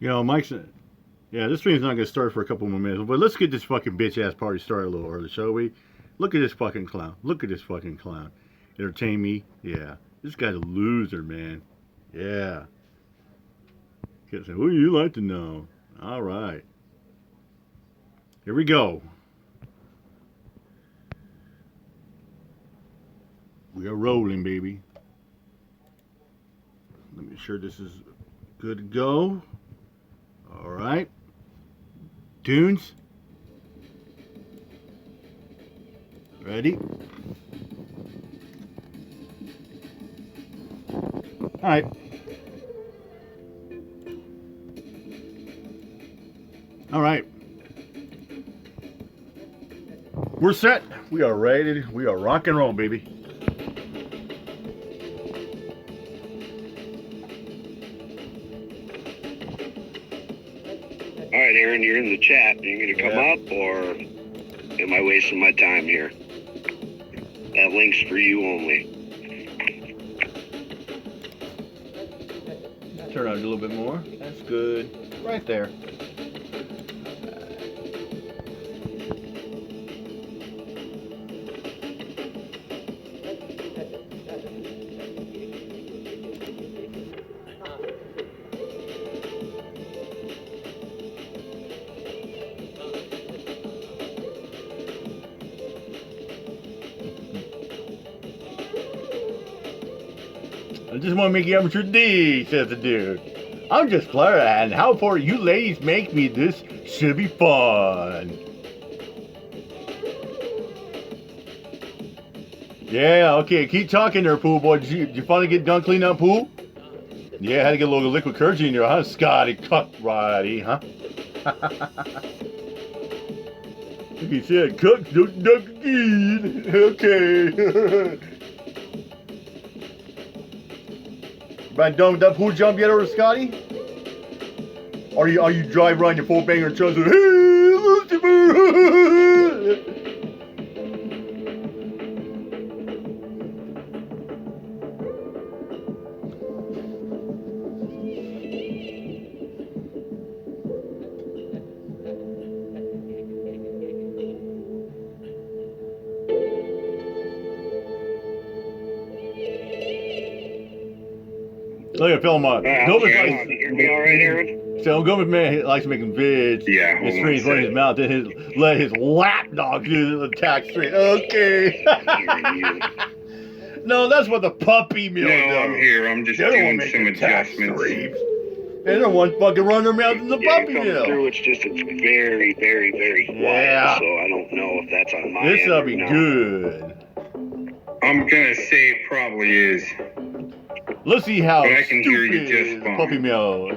You know, Mike's. Yeah, this stream's not gonna start for a couple more minutes, but let's get this fucking bitch ass party started a little early, shall we? Look at this fucking clown. Look at this fucking clown. Entertain me? Yeah. This guy's a loser, man. Yeah. What do you like to know? All right. Here we go. We are rolling, baby. Let me make sure this is good to go. All right. Tunes. Ready? All right. All right. We're set. We are ready. We are rock and roll, baby. All right, Aaron, you're in the chat. Are you going to come up, or am I wasting my time here? That link's for you only. Turn on a little bit more. That's good. Right there. I just want to make you amateur D, says the dude. I'm just playing. How far you ladies make me, this should be fun. Yeah, okay, keep talking there, pool boy. Did you finally get done cleaning up pool? Yeah, I had to get a little liquid courage in there, huh, Scotty? Cut righty, huh? He said, cook, duck, eat. Okay. About done with that pool jump yet, over Scotty? Are you drive around your full banger and chuns? Hey, Lucifer! Look at Phil Mott. Can you hear me all right, Aaron? So Gomez man he likes making vids. Yeah. His streams running his mouth, then let his lapdog do the attack stream. Okay. No, that's what the puppy mill does. No, I'm here. I'm just doing some adjustments. They don't want fucking run their mouth in the puppy mill. Through, it's very, very, very quiet. Yeah. So I don't know if that's on my This end will or be not. good. I'm gonna say it probably is. Let's see how But I can hear you stupid just the fine. puppy mill.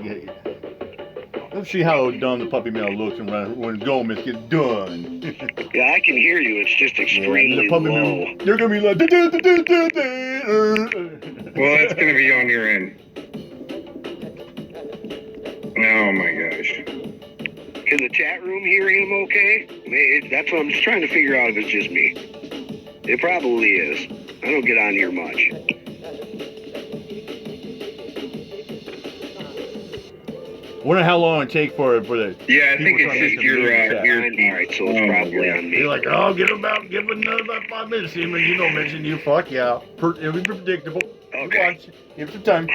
Let's see how dumb the puppy mill looks when Gomez gets done. Yeah, I can hear you. It's just extremely low. Mill, they're gonna be like. Well, that's gonna be on your end. Oh my gosh. Can the chat room hear him okay? That's what I'm just trying to figure out if it's just me. It probably is. I don't get on here much. Wonder how long it take for the. Yeah, I think it's just your Alright, so it's probably on me. You're like, oh, give another about 5 minutes, Seaman. You don't mention you. Fuck yeah. It'll be predictable. Okay. Watch. Give it some time.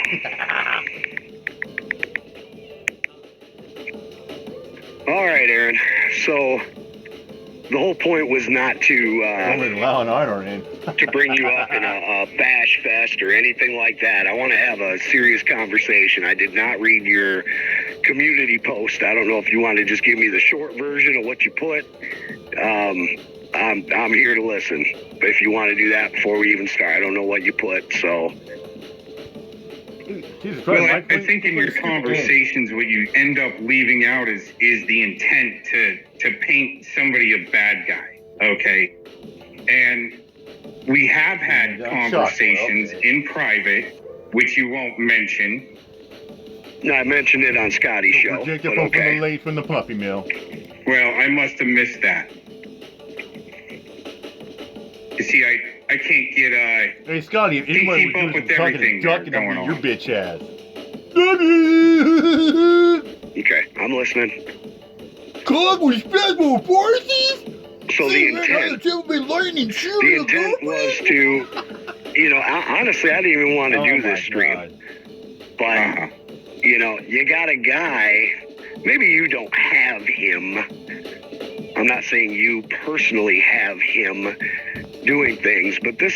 Alright, Aaron. So, the whole point was not to to bring you up in a bash fest or anything like that. I want to have a serious conversation. I did not read your community post. I don't know if you want to just give me the short version of what you put. I'm here to listen. But if you want to do that before we even start, I don't know what you put, so. Jesus Christ, Well, Mike, I think in your conversations, what you end up leaving out is the intent to paint somebody a bad guy, okay? And we have had conversations in private, which you won't mention. No, I mentioned it on Scotty's show, but okay. Late from the puppy mill. Well, I must have missed that. You see, I can't get Hey Scotty, if anybody keep up was with talking everything to Duck, going it'd be your on. bitch ass. Okay, I'm listening. Cook responsible forces? So the intent was to, honestly, I didn't even want to do this stream. But, you got a guy, maybe you don't have him. I'm not saying you personally have him doing things, but this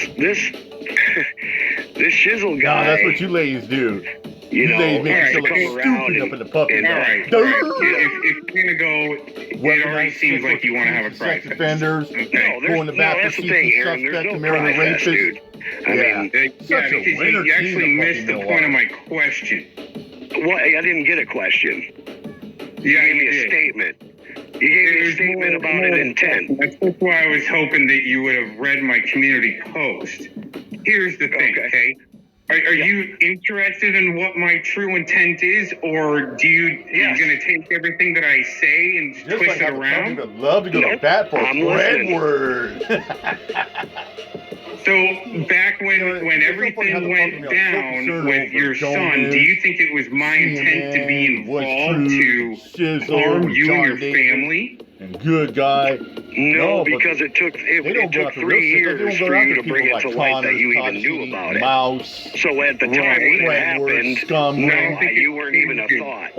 shizzle guy. No, that's what you ladies do. You ladies make yourself look stupid up in the puppy. All right. If you're going to go, it already seems like you want to have a cry fest. Offenders, No, that's the thing, Aaron. There's no cry fest, dude. I mean, because you actually missed the point of my question. Well, I didn't get a question. You gave me a statement. You gave me a statement about an intent. That's why I was hoping that you would have read my community post. Here's the thing, okay? Are you interested in what my true intent is, or are you going to take everything that I say and just twist it around? I'd love to go to bat for Edward. So back when everything went down with your son, do you think it was my intent to be involved to harm you and your family? And good guy. No, because it took 3 years for you to bring it to light that you even knew about it. So at the time when it happened, you weren't even a thought.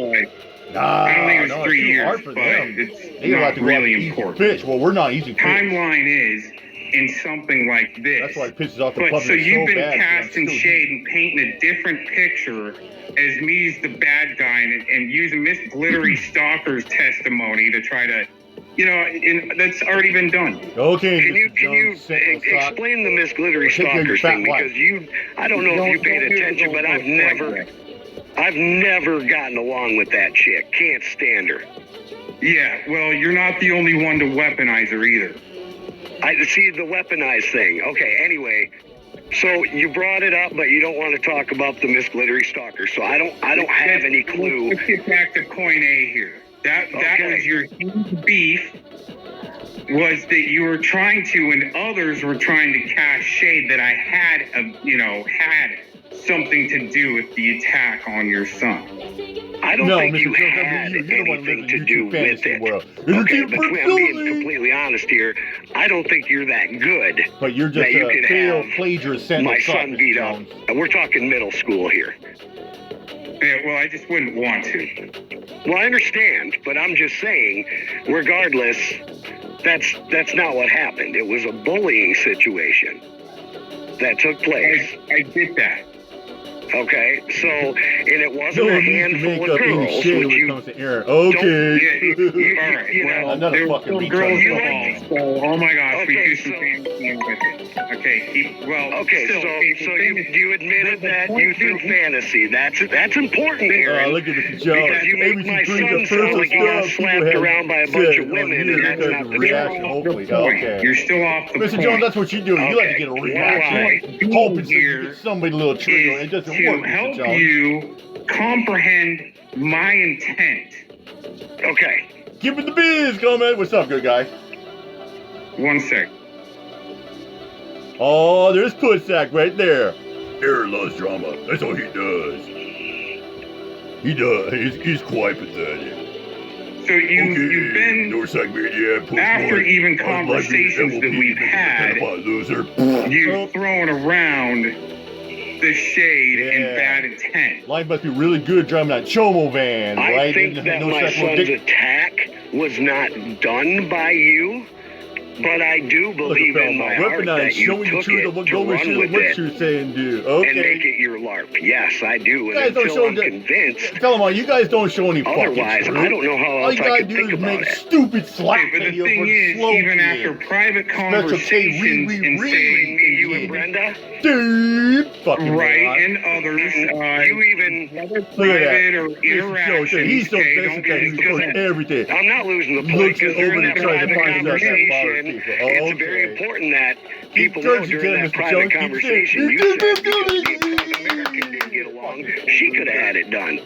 I don't think it was 3 years, but it's not really important. Well, we're not easy. Timeline is in something like this. That's why it pisses off the public. So you've been casting shade and painting a different picture as me as the bad guy and using Miss Glittery Stalker's testimony to try to, that's already been done. Okay. Can you explain the Miss Glittery Stalker's thing? Because I don't know if you paid attention, but I've never gotten along with that chick. Can't stand her. Yeah, well, you're not the only one to weaponize her either. I see the weaponized thing. Okay, anyway, so you brought it up, but you don't want to talk about the Miss Glittery Stalker. So I don't have any clue. Let's get back to point A here. That was your huge beef. Was that you were trying to, and others were trying to cast shade that I had something to do with the attack on your son. I don't think you had anything to do with it. Okay, but I'm being completely honest here. I don't think you're that good. But you're just a failed plagiarist. My son beat up. We're talking middle school here. Yeah, well, I just wouldn't want to. Well, I understand, but I'm just saying, regardless, that's not what happened. It was a bullying situation that took place. I get that. Okay, so, and it wasn't a handful of girls, which you don't... Okay. Another fucking girls involved. So, oh my gosh, we do some fantasy with it. Okay, so you admitted that you threw fantasy. That's important, Aaron. Look at this joke. Because you make my son sound like he got slapped around by a bunch of women, and that's not the truth. Okay. You're still off the point. Mr. Jones, that's what you do. You like to get a reaction. Hoping you get somebody a little trigger. It doesn't to help you comprehend my intent. Okay. Give me the biz, comment. What's up, good guy? 1 sec. Oh, there's Pusssack right there. Aaron loves drama. That's all he does. He does. He's quite pathetic. So you've been, Northside Media, after even conversations that we've had, you've thrown around the shade and bad intent. Life must be really good driving that Chomo van, right? I think that my son's attack was not done by you, but I do believe in my heart that you took it to run with it and make it your LARP. Yes, I do, and until I'm convinced. Tell them all, you guys don't show any fucking otherwise, I don't know how else I can think about it. All you gotta do is make stupid slap videos. But the thing is, even after private conversations and saying you and Brenda, right, and others, you even private or interaction. He's so basic everything. I'm not losing the point because during that private conversation, it's very important that people know during that private conversation, you said because American didn't get along, she could have had it done.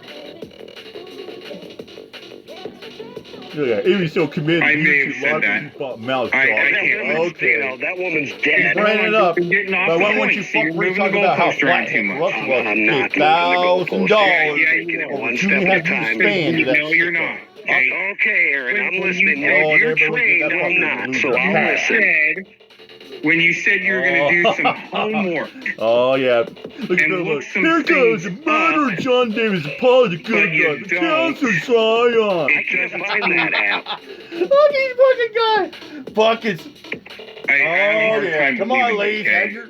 Yeah, Amy's so committed. I may have said that. Mouth I can't. okay. You know, that woman's dead. Bring it up. Getting off But the why won't point, you so you're fuck? We're moving the talking about how goalpost around too flathead much. Russell was I'm not $1,000 Yeah, you know, one two step and a at a half time. years span to that No, you're shit. not. Okay. Okay, Aaron, I'm listening. Oh, You're there, but trained, that I'm fucker's not, a so loser. I'll listen. When you said you were going to do some homework, Oh, yeah. Look at And that. look some Here goes things the murder. John Davis, Paul the good but you guy. The don't. cancer Zion. I can't find that app. Look, he's fucking guy. Buckets. I have a Oh, hard yeah. time Come on, believing ladies. it, okay? Have your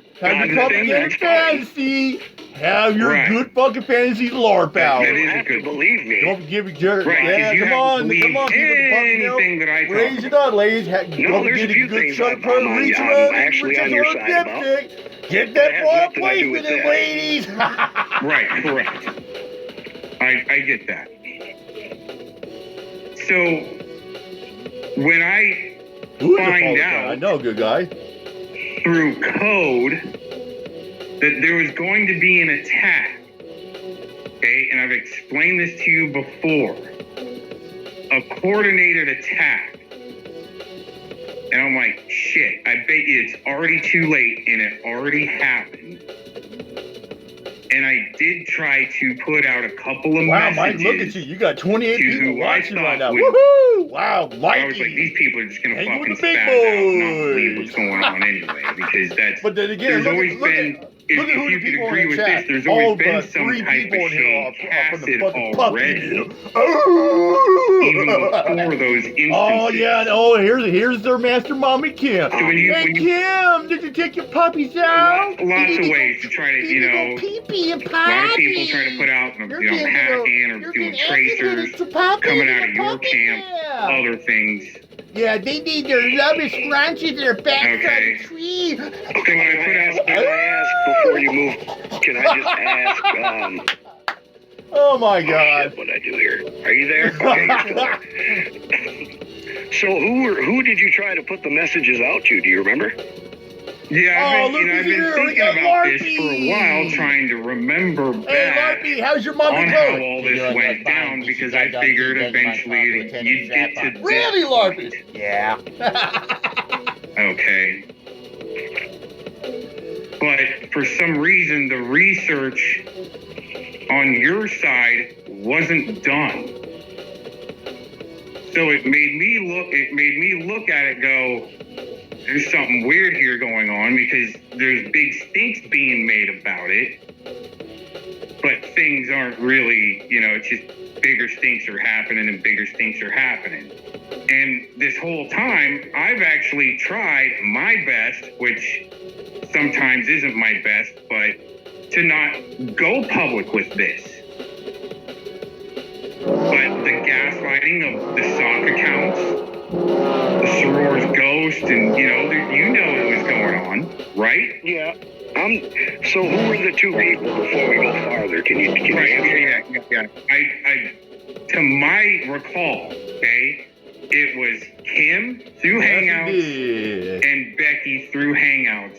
the puppy thing game that's fantasy. Have your Right. good fucking fantasy LARP That out. You is don't a have to good- believe me. Don't give it dirt. Right, 'cause Yeah, you come haven't on, believed keep the puppy milk. anything that I talk Raise it about. up, ladies. No, Go there's get a few good things sharp I'm turn, reach I'm around, actually reach on into your her side about. dipstick. Get That that has product nothing to do with placement in, this. ladies. Right, correct. I get that. So, when I Who is the find public guy? out I know, good guy. through code that there was going to be an attack, okay, and I've explained this to you before, a coordinated attack, and I'm like, shit, I bet you it's already too late, and it already happened. And I did try to put out a couple of Wow, messages. Mike, look at you. You got 28 to people who I watching right now. thought would- Woohoo! Wow, Mikey. I was like, these people are just gonna Hang fucking with the big spaz out and not boys. believe what's going on anyway, because that's. But then again, There's look always at, look been. at, If, look at if who you the could people agree in the with chat. this, there's All always been but some 3 type people of in here shade from the casted fucking already, puppies. even before those instances. Oh yeah, oh here's their master mommy Kim. So when you- Hey when you- Kim, did you take your puppies out? Lots of ways to try to, you know, pee-pee and a lot of people try to put out, you know, hacking or doing tracers, coming out of your camp, other things. Yeah, they need their rubber scrunchies their backside Okay. tree. So when I put out, Can I ask before you move? Can I just ask? Oh my Oh, God. shit, what I do here? Are you there? Okay, you're still there. So who did you try to put the messages out to? Do you remember? yeah, Oh, I've look been who's here. We thinking got about this Larpy. for a while, trying to remember Hey back Larpy, how's your mommy on doing? how all this went down, because I figured eventually you'd get to this Really, Larpy? point. Yeah. Okay. But for some reason, the research on your side wasn't done. So it made me look at it, go, there's something weird here going on, because there's big stinks being made about it, but things aren't really, you know, it's just bigger stinks are happening and bigger stinks are happening. And this whole time, I've actually tried my best, which sometimes isn't my best, but to not go public with this. But the gaslighting of the Sukk accounts, the Seuror's ghost, and you know what was going on, right? Yeah. So who were the two people before we go farther? Can you answer that? Yeah. I to my recall, okay, it was Kim through Hangouts and Becky through Hangouts.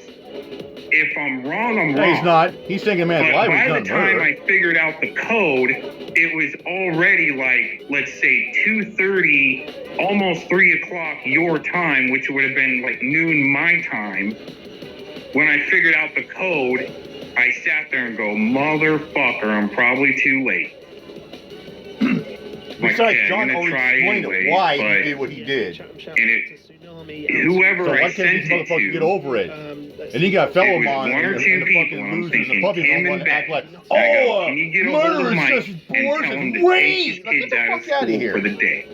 If I'm wrong, I'm No, wrong. he's not. He's thinking man's But life by was the done time murder. I figured out the code, it was already like, let's say 2:30, almost 3 o'clock your time, which would have been like noon my time. When I figured out the code, I sat there and go, motherfucker, I'm probably too late. Like, Besides, yeah, John I'm gonna already try explained anyway, why he but- did what he did. And whoever So why I can't sent these it motherfuckers to, get over it? And you got fellow It was mons one or and two the people, fucking and I'm losers and thinking the puppies Kim don't want and to act like, Becky. I go, oh, can you get over to murder is Mike just and worse tell him and to wait. take his Like, get kids the out of fuck out of school here. for the day?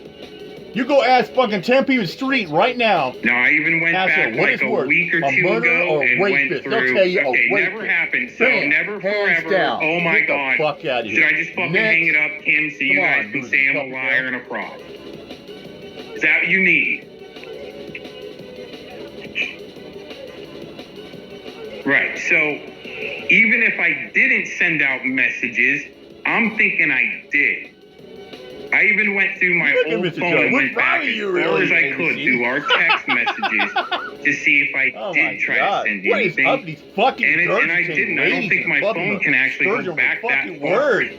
You go ask fucking 10 people street right now. No, I even went Ask back her, what like is a worse, week or a two murder ago or a and went rapist? They'll through. tell you a Okay, never rapist. happened. So Bam, never hands forever. down. Oh my Get the God. fuck out of here. Should I just fucking Next. hang it up, Kim, so you Come guys on, can loser, say I'm a puppy liar girl. and a fraud? Is that what you need? Right. So even if I didn't send out messages, I'm thinking I did. I even went through my Look at old Mr. phone Joe. and What's went wrong back with as you, far really, as I could ABC? through our text messages to see if I Oh did my try God. to send you What is anything. up with these fucking And I dirty didn't. I don't ladies think and my fucking phone can actually go sturgeon back with that fucking far. word.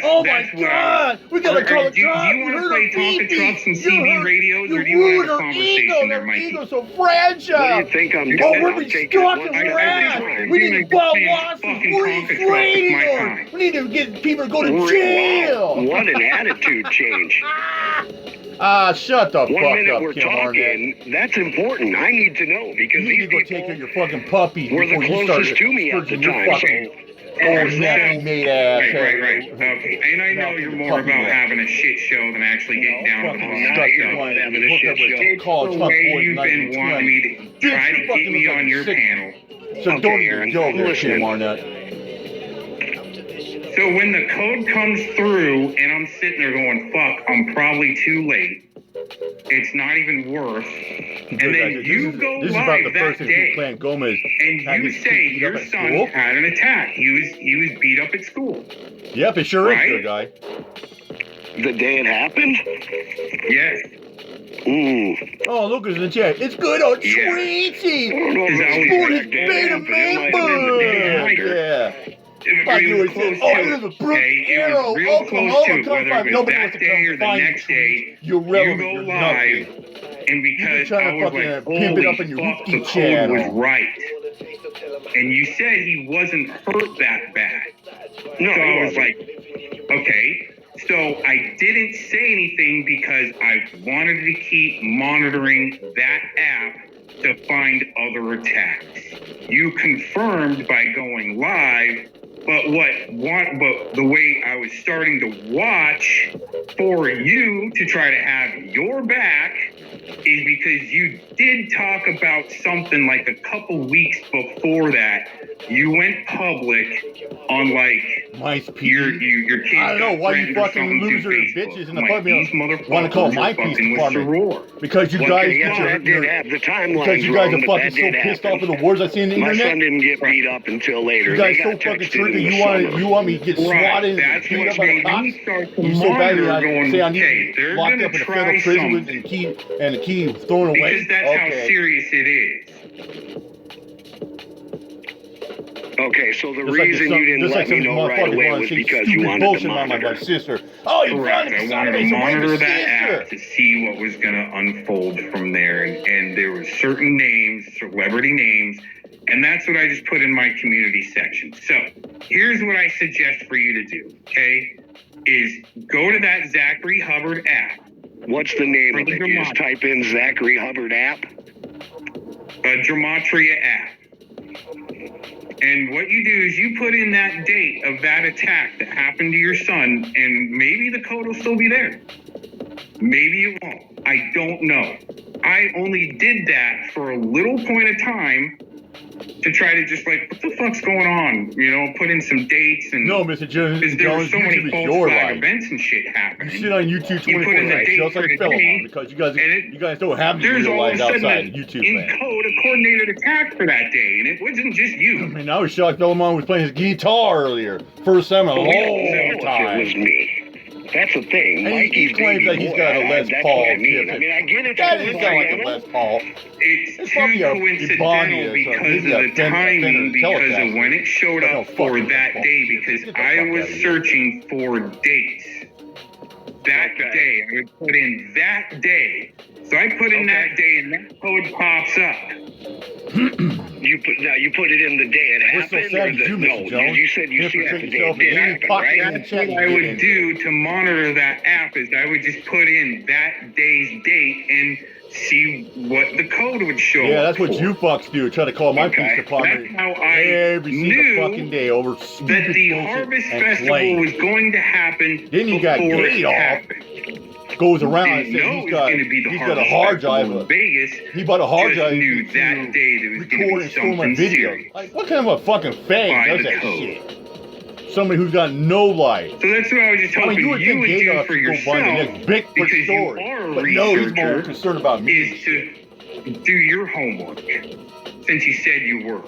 Oh my God! We gotta call the cops! Do you want to play Tonka trucks and CB radios, or do you want to have a conversation there, Mikey? Ego's so fragile! What do you think I'm doing? Oh, we're being stalked and harassed! We need to file lawsuits! Police radios! We need to get people to go to jail! Wow, what an attitude change. Shut the fuck 1 minute up, we're Kim talking, Arnett. that's important. I need to know because You need to these go people take care of your fucking puppies were the before you start closest to me at the purging your time. fucking old nappy made ass. Right. Okay. And I know you're more about having a shit show than actually getting down to the bottom not here stuff. about having a shit show. It's the way you've been wanting me to try to get me on your panel. So Okay, don't Aaron, even go I'm there, listening. Kim Arnett. So when the code comes through and I'm sitting there going, fuck, I'm probably too late. It's not even worth. And then you go This is about the live that person who day playing Gomez. and you say your son had an attack. He was beat up at school. Yep, it sure Right? is, good guy. The day it happened? Yes. Ooh. Oh, look at the chat. It's good on Yeah. Tracy. I don't know if Is that it was what the you exact day it Beta happened. It might have been the day after. Yeah. It Like you was always close said, oh, to there's a it. Brooke Okay, it Arrow, was real close Oklahoma, to it, come whether find. it was Nobody wants that to day come or the find next you. day. You're You relevant. go You're live, nothing. and because trying I to was fucking like, pimp it up holy in your fuck, the Hoopty code channel. was right. And you said he wasn't hurt that bad. No, So he I was wasn't. like, okay. So I didn't say anything because I wanted to keep monitoring that app to find other attacks. You confirmed by going live, but the way I was starting to watch for you to try to have your back is because you did talk about something like a couple weeks before that. You went public on like My your kids. I don't know got why you threatened or fucking something loser through Facebook. bitches in the I'm like, puppy these motherfuckers want to call are my piece fucking with department Seuror. because you Well, guys yeah, get your, that did have the timeline because you guys wrong, are but fucking that so did pissed happen. off of the words I see on the My internet. son didn't get beat up until later. You guys They so got fucking texted tricky. in the You summer. want me to get swatted and That's beat what up by the made cops? me start to You so bad monitor I going, say I need okay, to they're locked gonna up in a try federal prison with something. and the key thrown away. Because that's how serious it is. Okay, so the Just like reason some- you didn't just let like me some know right motherfuckers away wanna was say because stupid you wanted to bullshit about my monitor. sister. Oh, you Correct. found I him wanted to my monitor that sister. app to see what was going to unfold from there. And there was certain names, celebrity names, and that's what I just put in my community section. So here's what I suggest for you to do, okay, is go to that Zachary Hubbard app. What's the name of it? You just type in Zachary Hubbard app? Gematria app. And what you do is you put in that date of that attack that happened to your son, and maybe the code will still be there. Maybe it won't. I don't know. I only did that for a little point of time to try to just like, what the fuck's going on? You know, put in some dates and... No, Mr. Jones, Because there were Jones, so many YouTube is false your flag life. events and shit You happening. sit on YouTube You put in the 24/7, date just for like the Philemon, day, because you guys don't have any there's real all of lives a sudden outside of YouTube, in man. code a coordinated attack for that day, and it wasn't just I you. mean, I was shocked Philemon was playing his guitar earlier. First time in a Well, we don't know long if time. it was me. That's the thing. And he Mikey's claims baby that he's boy, got a Les that's Paul. what I mean. Kid. I mean, I get it. That is not like a Les Paul. It's It's too probably a coincidental Ebony or because something. of Maybe a the timing, Fender because of Telecaster. when it showed But no up for fucking that Les day, Paul. because Get the I fuck was out of here. searching for dates. That Okay. day, I would put in that day. So I put in that day, and that code pops up. You put it in the day it We're so happened, sad or it's you, no? Mr. Jones. You said you see that Infiltrate the day yourself it did in any happen, pocket right? in the That's chat what you I get would into. do to monitor that app is I would just put in that day's date and see what the code would show. Yeah, that's what for. you fucks do. Try to call my Okay. police department That's how I every single knew fucking day over that stupid the bullshit Harvest and Festival claims. was going to happen Then he got before paid it off. happened. Goes around and Didn't says know he's it got was going to be the he's got a Harvest hard drive. Festival in Vegas. He bought a hard Just drive knew to that day there was going record to and be store my something video. serious. Like, what kind of a fucking fag By does the that code. shit? Somebody who's got no life. So that's what I was just I hoping mean, you would you think would gay do guys for would go find the yourself, next Bigfoot because you story. are a But no, he's more researcher, concerned about me. is to do your homework, since you said you were.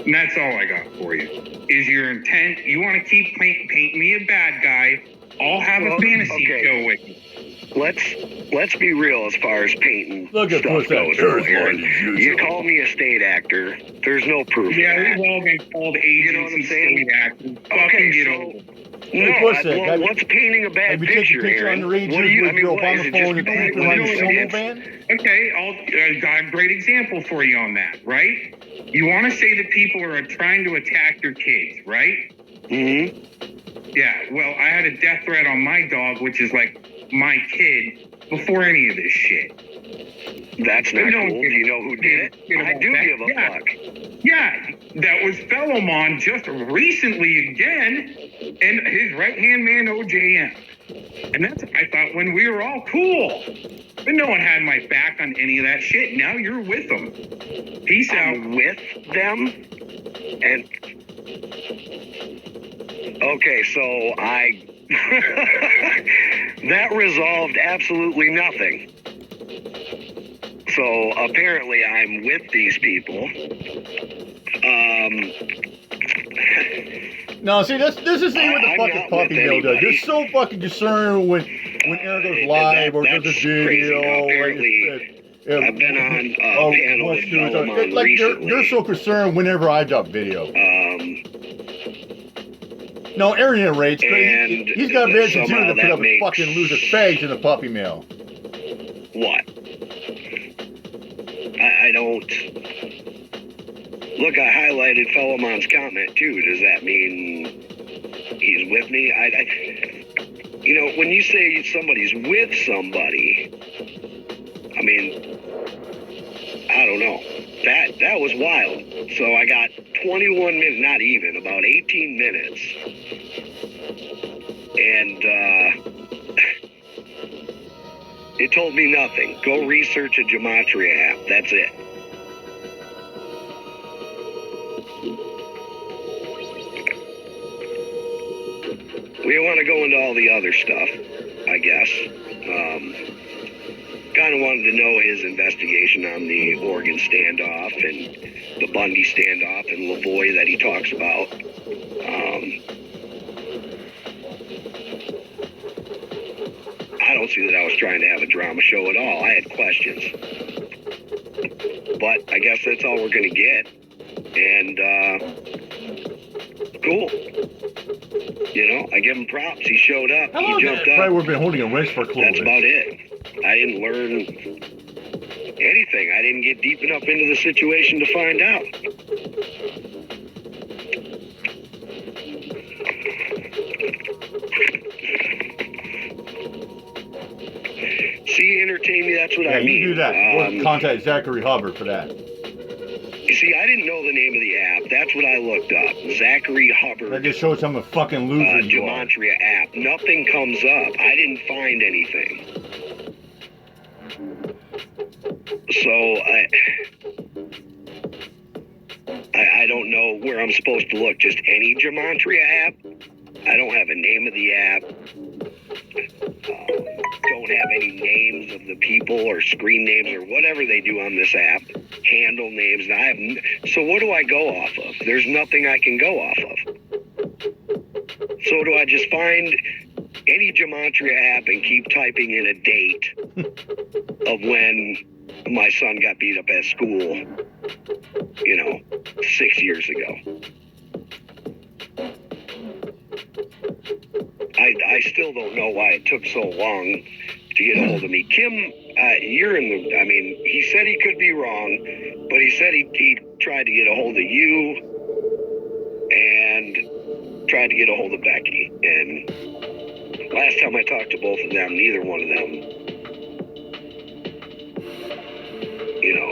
And that's all I got for you. Is your intent, you want to keep paint me a bad guy, I'll have a fantasy okay. show with you. let's be real as far as painting Look at stuff goes. Aaron. You call me a state actor. There's no proof. Yeah, of that. we've all been called agency state actors. Fucking get over it. No, what's painting a bad picture, Aaron? On the What do you? I mean, what is Obama it? phone Just and because the it's- van? Okay, I'll got a great example for you on that, right? You want to say that people are trying to attack your kids, right? Mm-hmm. Yeah, well, I had a death threat on my dog, which is like my kid, before any of this shit. That's not cool. Do you know who did it? I do give a fuck. Yeah, that was Fellowmon just recently again, and his right-hand man, OJM. And that's, I thought, when we were all cool. But no one had my back on any of that shit. Now you're with them. Peace out. With them? And... Okay, so that resolved absolutely nothing. So apparently I'm with these people. No, see, this is the thing with the fucking puppy mill does. They're so fucking concerned when Aaron goes live or does a video. I've been on a panel with Fellowmon recently. They're so concerned whenever I drop video. No, Aaron rates, but he's got a bad computer to put up a fucking loser face in the puppy mill. What? I don't... Look, I highlighted Fellowmon's comment, too. Does that mean he's with me? You know, when you say somebody's with somebody, I mean, I don't know. That was wild. So I got 21 minutes, not even, about 18 minutes. And it told me nothing. Go research a gematria app. That's it. We don't want to go into all the other stuff, I guess. Kind of wanted to know his investigation on the Oregon standoff and the Bundy standoff and Lavoie that he talks about. I don't see that I was trying to have a drama show at all. I had questions. But I guess that's all we're going to get. And, cool. You know, I give him props. He showed up. He jumped up. Probably would have been holding a wrench for clothes. That's about it. I didn't learn anything. I didn't get deep enough into the situation to find out. See, entertain me, that's what I mean. Yeah, you do that. Go contact Zachary Hubbard for that. You see, I didn't know the name of the app. That's what I looked up. Zachary Hubbard. That just shows him a fucking loser. Gematria app. Nothing comes up. I didn't find anything. So I don't know where I'm supposed to look. Just any gematria app. I don't have a name of the app. Don't have any names of the people or screen names or whatever they do on this app. Handle names. And so what do I go off of? There's nothing I can go off of. So do I just find any gematria app and keep typing in a date of when my son got beat up at school, 6 years ago? I still don't know why it took so long to get a hold of me. Kim, you're in the... I mean, he said he could be wrong, but he said he tried to get a hold of you and tried to get a hold of Becky. And last time I talked to both of them, neither one of them...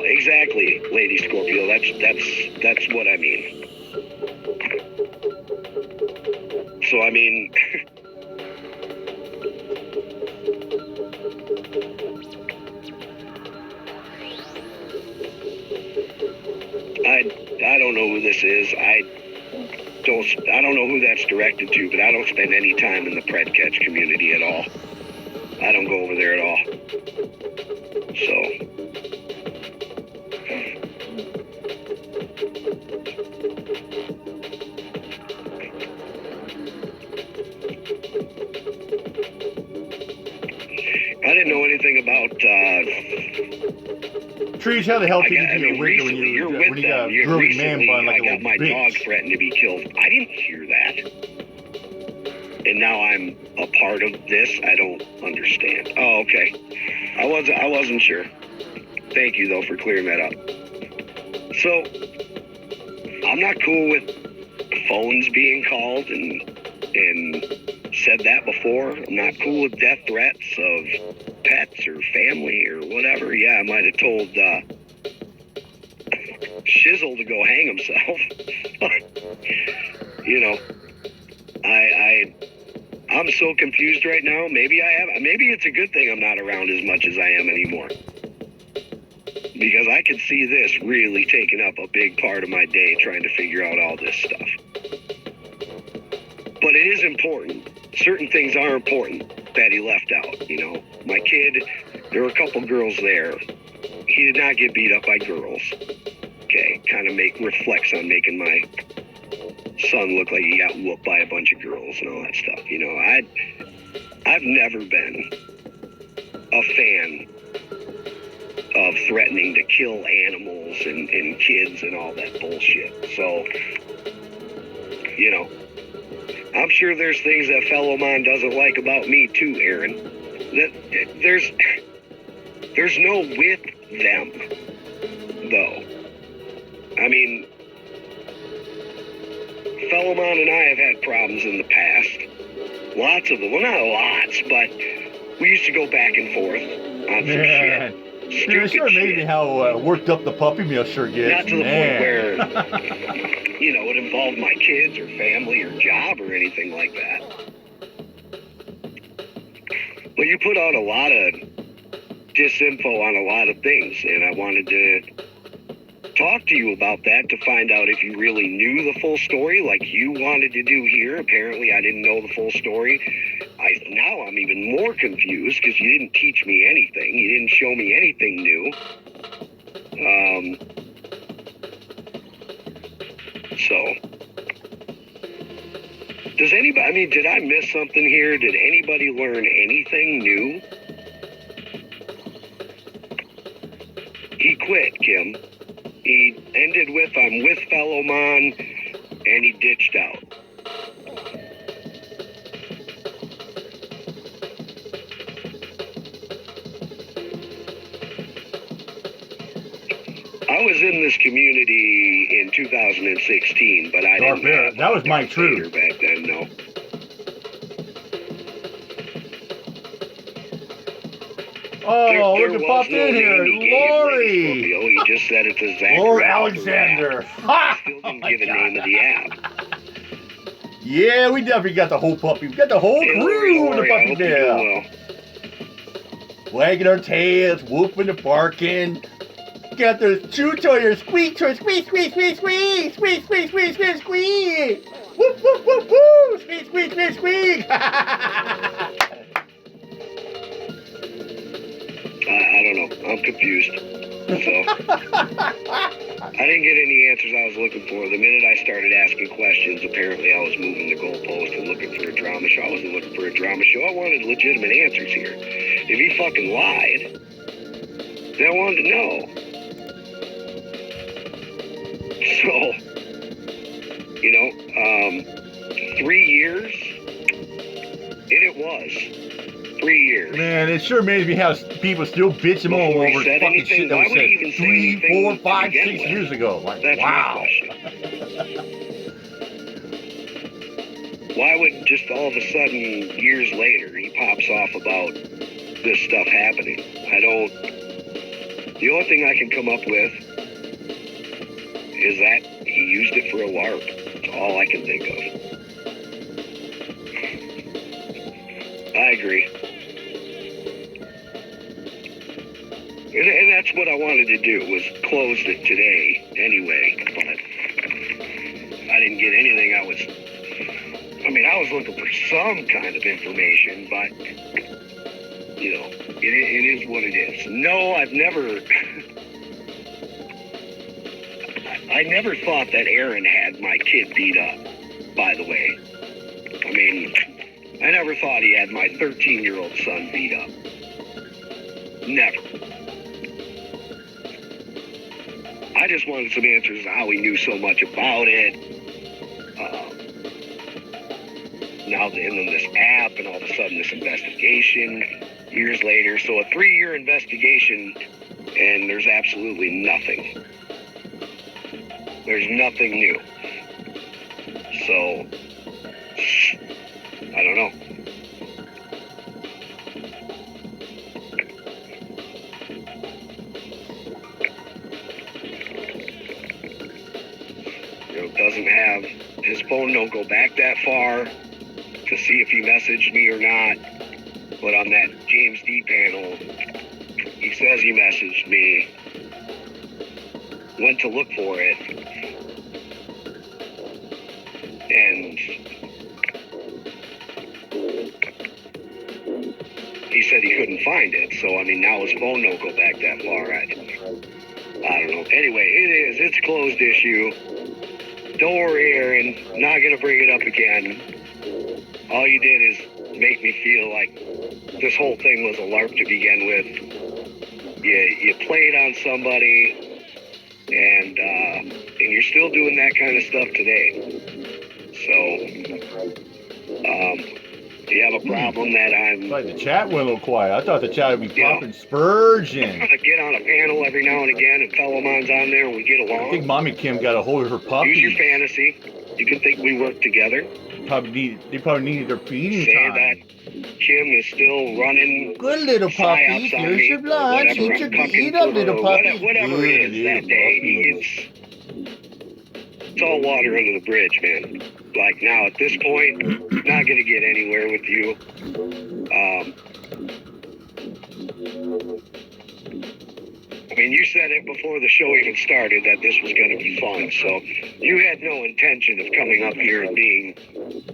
exactly, Lady Scorpio. That's what I mean. So, I mean... I don't know who this is. I don't know who that's directed to, but I don't spend any time in the Pred Catch community at all. I don't go over there at all. So... I I didn't know anything about. Trees, how the hell I can got, I you be mean, a wigger when recently you're with you got them. a growing man Recently, bun like I a got little my dog bitch? threatened to be killed. I didn't hear that, and now I'm a part of this. I don't understand. Oh, okay. I wasn't sure. Thank you though for clearing that up. So, I'm not cool with phones being called and said that before. I'm not cool with death threats of pets or family or whatever. Yeah, I might have told Shizzle to go hang himself. You know, I'm so confused right now. Maybe it's a good thing I'm not around as much as I am anymore. Because I could see this really taking up a big part of my day trying to figure out all this stuff. But it is important. Certain things are important that he left out, you know. My kid, there were a couple girls there. He did not get beat up by girls. Okay, kind of reflects on making my son look like he got whooped by a bunch of girls and all that stuff. You know, I've never been a fan of threatening to kill animals and kids and all that bullshit. So, you know, I'm sure there's things that fellow man doesn't like about me too, Aaron. There's no with them, though. I mean, fellow man and I have had problems in the past. Lots of them. Well, not lots, but we used to go back and forth on some shit. It sure made me how worked up the puppy mill sure gets. Not to the point where, you know, it involved my kids or family or job or anything like that. But you put out a lot of disinfo on a lot of things, and I wanted to talk to you about that to find out if you really knew the full story like you wanted to do here. Apparently I didn't know the full story. Now I'm even more confused because you didn't teach me anything. You didn't show me anything new. So, does anybody, I mean, did I miss something here? Did anybody learn anything new? He quit, Kim. He ended with, I'm with fellow man, and he ditched out. I was in this community in 2016, but I didn't have that was Mike True back then, no. Oh, look at popped in here, Lori. He just said it to Zach. Lord Alexander. Ha! Still didn't give a name of the app. Yeah, we definitely got the whole puppy. We got the whole crew in the puppy mill. Wagging our tails, whooping and barking. Got the chew toy, squeak toy, squeak, squeak, squeak, squeak, squeak, squeak, squeak, squeak, squeak. Whoop, whoop, whoop, whoop, squeak, squeak, squeak, squeak. I don't know. I'm confused. So, I didn't get any answers I was looking for. The minute I started asking questions, apparently I was moving the goalpost and looking for a drama show. I wasn't looking for a drama show. I wanted legitimate answers here. If he fucking lied, then I wanted to know. So, you know, 3 years? It was. 3 years. Man, it sure amazes me how people still bitch him all over fucking shit that was said 3, 4, 5, 6 years ago. Like, that's wow. my question. Why would just all of a sudden, years later, he pops off about this stuff happening? The only thing I can come up with is that he used it for a LARP. That's all I can think of. I agree. And that's what I wanted to do, was close it today anyway. But I didn't get anything. I was looking for some kind of information, but, you know, it is what it is. No, I've never... I never thought that Aaron had my kid beat up, by the way. I mean, I never thought he had my 13-year-old son beat up. Never. I just wanted some answers to how he knew so much about it. Now, and then this app, and all of a sudden this investigation years later. So a 3-year investigation, and there's absolutely nothing. There's nothing new. So, I don't know. Doesn't have, his phone don't go back that far to see if he messaged me or not. But on that James D panel, he says he messaged me. Went to look for it. And he said he couldn't find it. So, I mean, now his phone don't go back that far. I don't know. Anyway, it's a closed issue. Don't worry, Aaron. Not going to bring it up again. All you did is make me feel like this whole thing was a LARP to begin with. You played on somebody, and you're still doing that kind of stuff today. So, you have a problem that I'm... Like the chat went a little quiet. I thought the chat would be popping spurging. I get on a panel every now and again, and Fellowmon's on there, and we get along. I think Mommy Kim got a hold of her puppies. Use your fantasy. You can think we work together. They probably needed their feeding Say time. that Kim is still running. Good little puppies. Here's your lunch. Eat up, little puppies. Whatever it is that day, it's all water under the bridge, man. Like now, at this point, not going to get anywhere with you. I mean, you said it before the show even started that this was going to be fun, so you had no intention of coming up here and being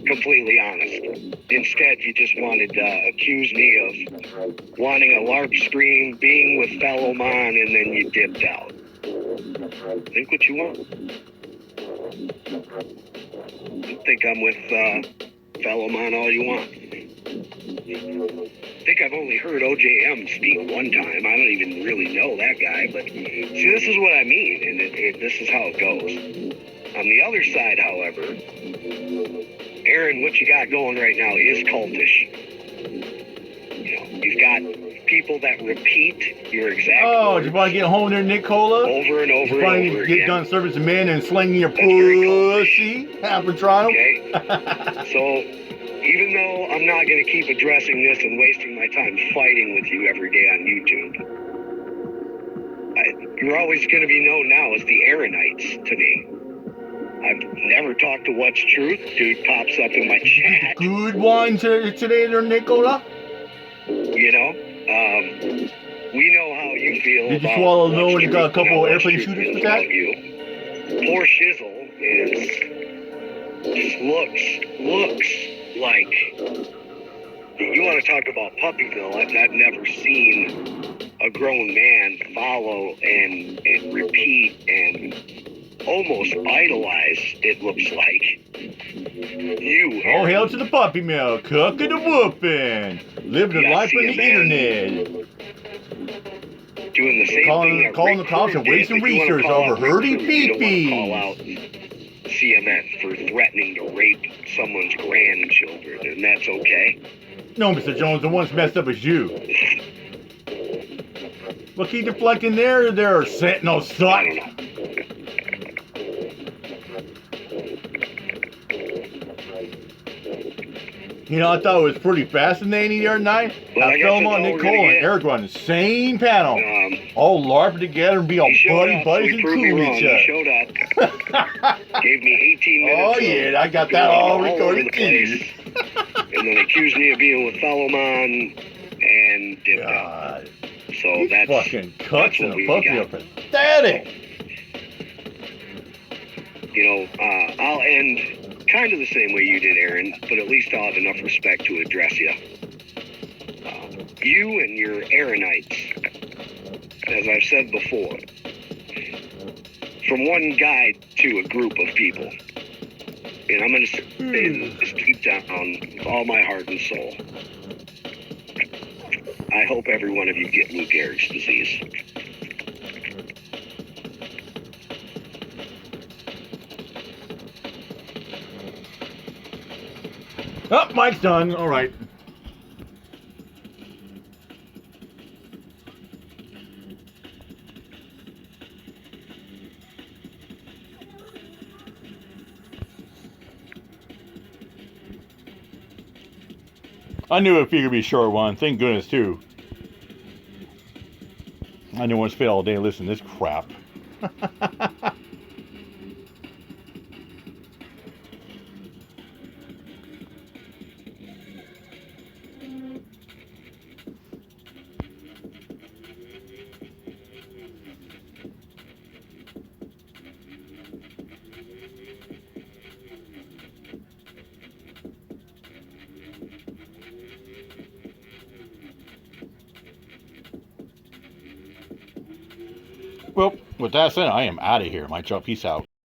completely honest. Instead, you just wanted to accuse me of wanting a LARP stream, being with Fellowmon, and then you dipped out. Think what you want. You think I'm with Fellowmon all you want. I think I've only heard OJM speak one time. I don't even really know that guy, but see, this is what I mean, and this is how it goes. On the other side, however, Aaron, what you got going right now is cultish. You know, you've got people that repeat your exact words. You want to get home there, Nicola? Over and over and over again. Get done servicing men and slinging your pussy. Toronto. Okay. So, even though I'm not going to keep addressing this and wasting my time fighting with you every day on YouTube, you're always going to be known now as the Aaronites to me. I've never talked to What's Truth. Dude pops up in my chat. Good wine today there, Nicola? You know, we know how you feel. Did you swallow a load and got a couple of airplane shooters with that? You. Poor Shizzle just looks like, you want to talk about Puppyville. I've never seen a grown man follow and repeat and almost idolize, it looks like. You. Oh, hail to the puppy mill, cooking and whooping, living a life on the internet. Doing the same thing. Calling the cops and wasting research over hurting Puppies. Call out CMS for threatening to rape someone's grandchildren, and that's okay. No, Mr. Jones, the one's messed up is you. Well, keep deflecting there, Sentinel Sukk. I don't know. You know, I thought it was pretty fascinating the other night. Well, I fell on Nicole and Eric on the same panel. All LARPing together and be all buddies and cool with each other. He showed up. Gave me 18 minutes. Oh, yeah, I got that all recorded too. And then accused me of being with Fellowmon and dipped out. So that's fucking cuts and a puppy are pathetic. You know, I'll end kind of the same way you did, Aaron, but at least I'll have enough respect to address you. You and your Aaronites, as I've said before, from one guy to a group of people. And I'm going to say this deep down with all my heart and soul. I hope every one of you get Lou Gehrig's disease. Oh, Mike's done. All right. I knew it figured to be a short one. Thank goodness, too. I knew once fit all day. Listen to this crap. Well, with that said, I am out of here. My job. Peace out.